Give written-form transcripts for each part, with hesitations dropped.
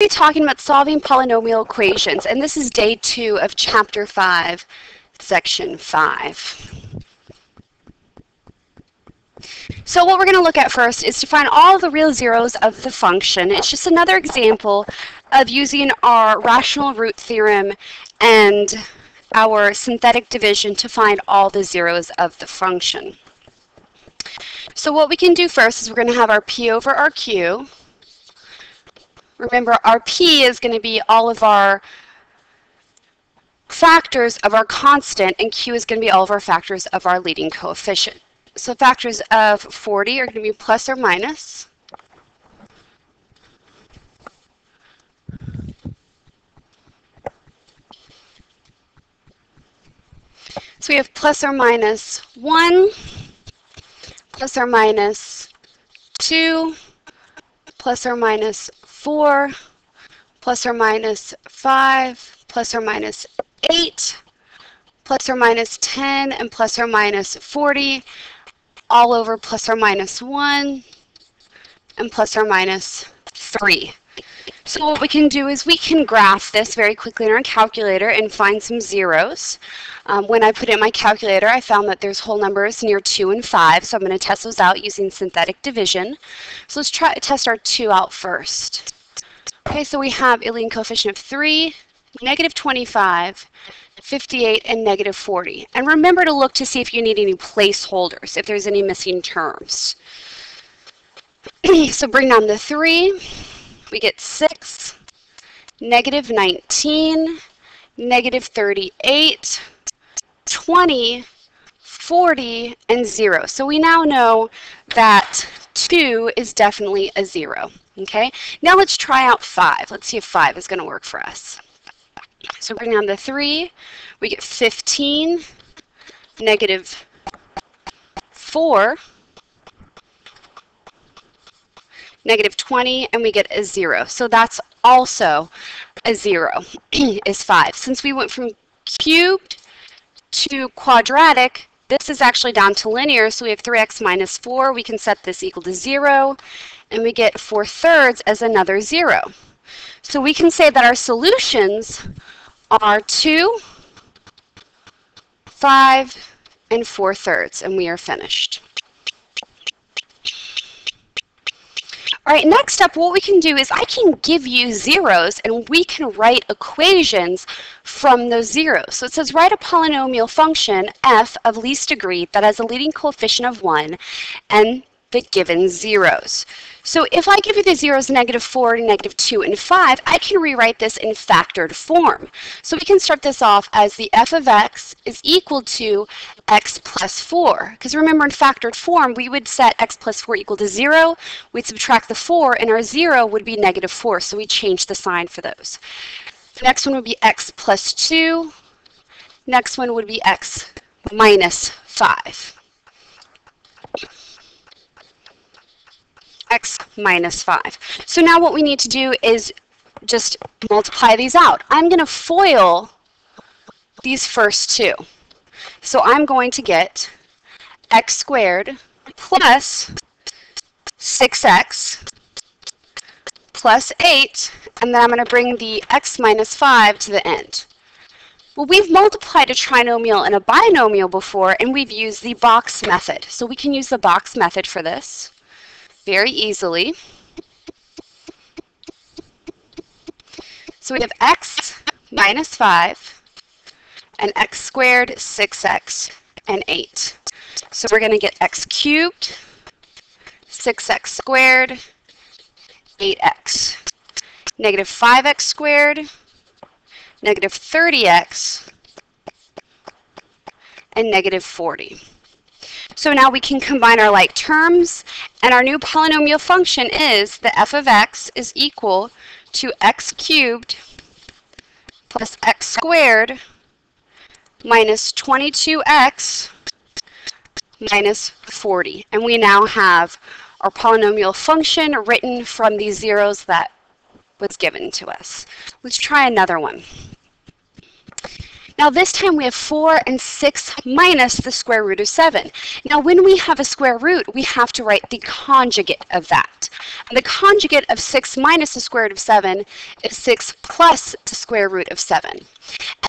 be talking about solving polynomial equations, and this is day 2 of chapter 5, section 5. So what we're going to look at first is to find all the real zeros of the function. It's just another example of using our rational root theorem and our synthetic division to find all the zeros of the function. So what we can do first is we're going to have our p over our q. Remember, our p is going to be all of our factors of our constant, and q is going to be all of our factors of our leading coefficient. So factors of 40 are going to be plus or minus. So we have plus or minus 1, plus or minus 2, plus or minus 4, plus or minus 5, plus or minus 8, plus or minus 10, and plus or minus 40, all over plus or minus 1, and plus or minus 3. So what we can do is we can graph this very quickly in our calculator and find some zeros. When I put in my calculator, I found that there's whole numbers near 2 and 5, so I'm going to test those out using synthetic division. So let's try to test our 2 out first. Okay, so we have a leading coefficient of 3, negative 25, 58, and negative 40. And remember to look to see if you need any placeholders, if there's any missing terms. So bring down the 3, we get 6, negative 19, negative 38, 20, 40, and 0. So we now know that 2 is definitely a 0. Okay, now let's try out 5. Let's see if 5 is going to work for us. So bring down the 3, we get 15, negative 4, negative 20, and we get a 0. So that's also a 0, is 5. Since we went from cubed to quadratic, this is actually down to linear, so we have 3x minus 4. We can set this equal to 0, and we get 4/3 as another 0. So we can say that our solutions are 2, 5, and 4/3, and we are finished. All right, next up, what we can do is I can give you zeros, and we can write equations from those zeros. So it says write a polynomial function f of least degree that has a leading coefficient of 1 and the given zeros. So if I give you the zeros negative 4, negative 2, and 5, I can rewrite this in factored form. So we can start this off as the f of x is equal to x plus 4. Because remember, in factored form, we would set x plus 4 equal to 0. We'd subtract the 4, and our 0 would be negative 4. So we change the sign for those. The next one would be x plus 2. Next one would be x minus 5. X minus 5. So now what we need to do is just multiply these out. I'm going to FOIL these first two. So I'm going to get x squared plus 6x plus 8, and then I'm going to bring the x minus 5 to the end. Well, we've multiplied a trinomial and a binomial before, and we've used the box method. So we can use the box method for this very easily. So we have x minus 5 and x squared, 6x, and 8. So we're going to get x cubed, 6x squared, 8x, negative 5x squared, negative 30x, and negative 40. So now we can combine our like terms, and our new polynomial function is the f of x is equal to x cubed plus x squared minus 22x minus 40. And we now have our polynomial function written from these zeros that was given to us. Let's try another one. Now this time we have 4 and 6 minus the square root of 7. Now when we have a square root, we have to write the conjugate of that. And the conjugate of 6 minus the square root of 7 is 6 plus the square root of 7.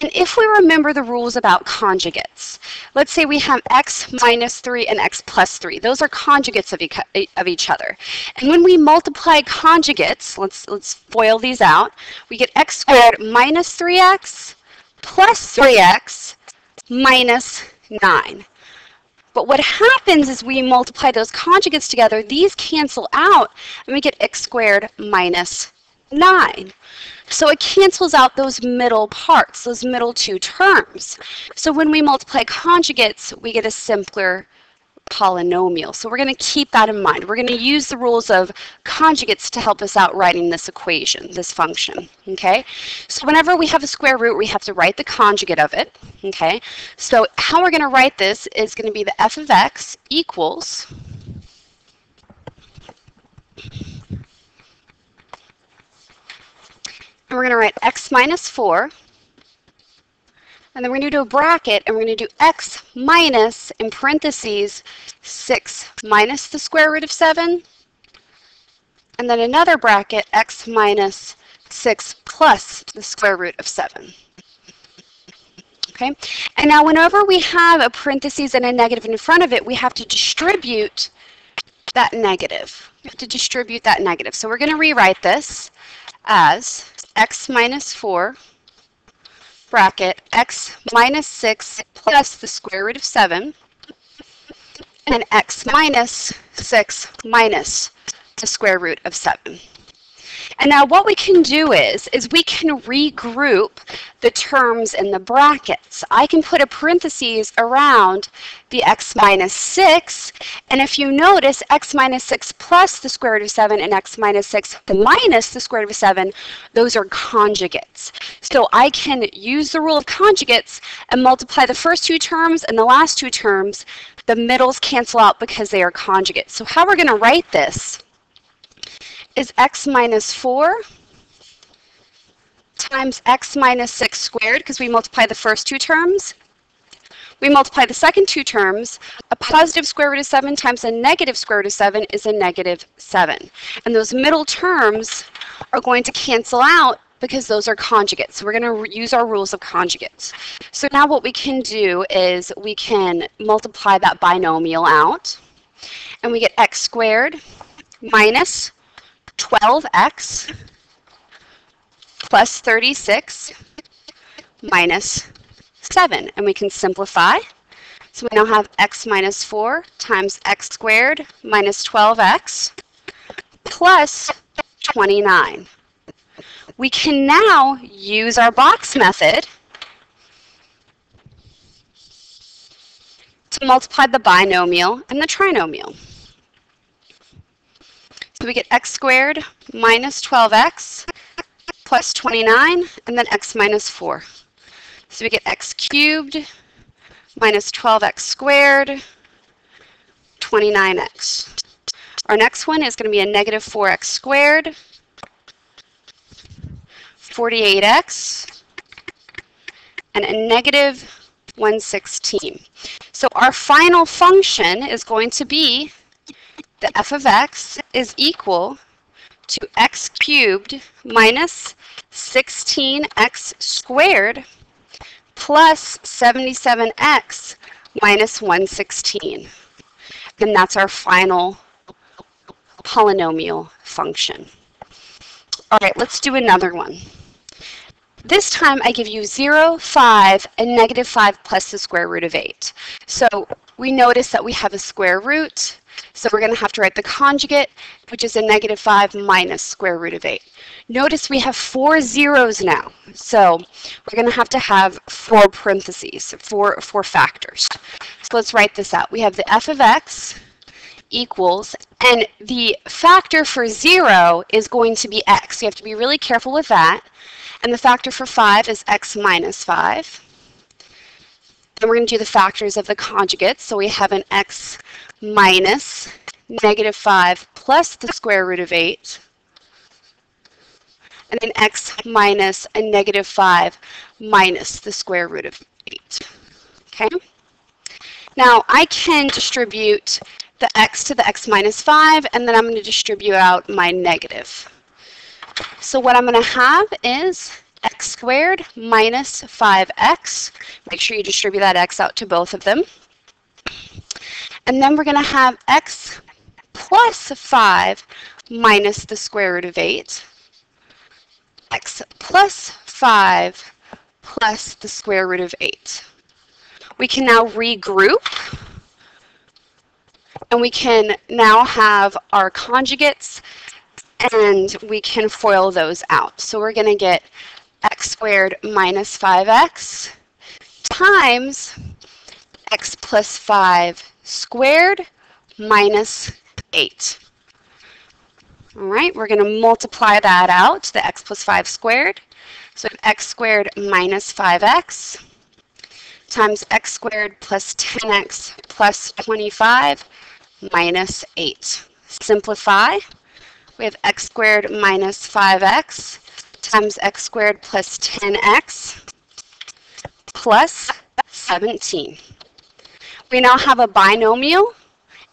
And if we remember the rules about conjugates, let's say we have x minus 3 and x plus 3. Those are conjugates of each other. And when we multiply conjugates, let's FOIL these out, we get x squared minus 3x plus 3x minus 9. But what happens is we multiply those conjugates together, these cancel out, and we get x squared minus 9. So it cancels out those middle parts, those middle two terms. So when we multiply conjugates, we get a simpler polynomial. So we're going to keep that in mind. We're going to use the rules of conjugates to help us out writing this equation, this function, okay? So whenever we have a square root, we have to write the conjugate of it, okay? So how we're going to write this is going to be the f of x equals, and we're going to write x minus 4, and then we're going to do a bracket, and we're going to do x minus, in parentheses, 6 minus the square root of 7, and then another bracket, x minus 6 plus the square root of 7. Okay? And now whenever we have a parentheses and a negative in front of it, we have to distribute that negative. We have to distribute that negative. So we're going to rewrite this as x minus 4 bracket x minus 6 plus the square root of 7 and x minus 6 minus the square root of 7. And now what we can do is we can regroup the terms in the brackets. I can put a parentheses around the x minus 6, and if you notice, x minus 6 plus the square root of 7 and x minus 6 minus the square root of 7, those are conjugates. So I can use the rule of conjugates and multiply the first two terms and the last two terms. The middles cancel out because they are conjugates. So how we're going to write this is x minus 4 times x minus 6 squared, because we multiply the first two terms. We multiply the second two terms. A positive square root of 7 times a negative square root of 7 is a negative 7. And those middle terms are going to cancel out because those are conjugates. So we're going to use our rules of conjugates. So now what we can do is we can multiply that binomial out, and we get x squared minus 12x plus 36 minus 7. And we can simplify. So we now have x minus 4 times x squared minus 12x plus 29. We can now use our box method to multiply the binomial and the trinomial. So we get x squared minus 12x plus 29, and then x minus 4. So we get x cubed minus 12x squared, 29x. Our next one is going to be a negative 4x squared, 48x, and a negative 116. So our final function is going to be the f of x is equal to x cubed minus 16x squared plus 77x minus 116. And that's our final polynomial function. All right, let's do another one. This time I give you 0, 5, and negative 5 plus the square root of 8. So we notice that we have a square root. So we're going to have to write the conjugate, which is a negative 5 minus square root of 8. Notice we have 4 zeros now. So we're going to have 4 parentheses, four factors. So let's write this out. We have the f of x equals, and the factor for 0 is going to be x. You have to be really careful with that. And the factor for 5 is x minus 5. Then we're going to do the factors of the conjugates. So we have an x minus negative 5 plus the square root of 8. and then x minus a negative 5 minus the square root of 8. Okay? Now, I can distribute the x to the x minus 5, and then I'm going to distribute out my negative. So what I'm going to have is x squared minus 5x. Make sure you distribute that x out to both of them. And then we're going to have x plus 5 minus the square root of 8. X plus 5 plus the square root of 8. We can now regroup, and we can now have our conjugates, and we can FOIL those out. So we're going to get x squared minus 5x times x plus 5 squared minus 8. All right, we're going to multiply that out, the x plus 5 squared. So we have x squared minus 5x times x squared plus 10x plus 25 minus 8. Simplify. We have x squared minus 5x times x squared plus 10x plus 17. We now have a binomial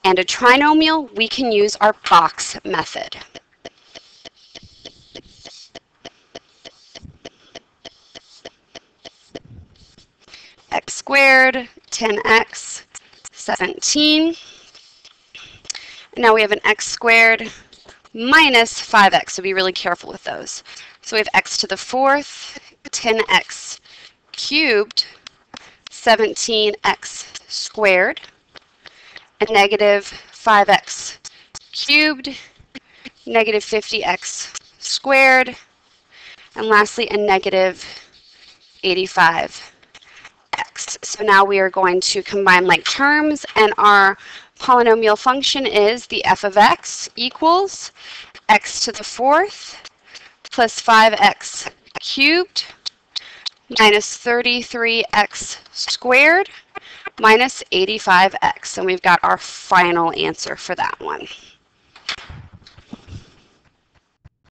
and a trinomial. We can use our box method. X squared, 10x, 17. Now we have an x squared minus 5x, so be really careful with those. So we have x to the 4th, 10x cubed, 17x squared, a negative 5x cubed, negative 50x squared, and lastly a negative 85x. So now we are going to combine like terms, and our polynomial function is the f of x equals x to the 4th plus 5x cubed minus 33x squared minus 85x. And we've got our final answer for that one.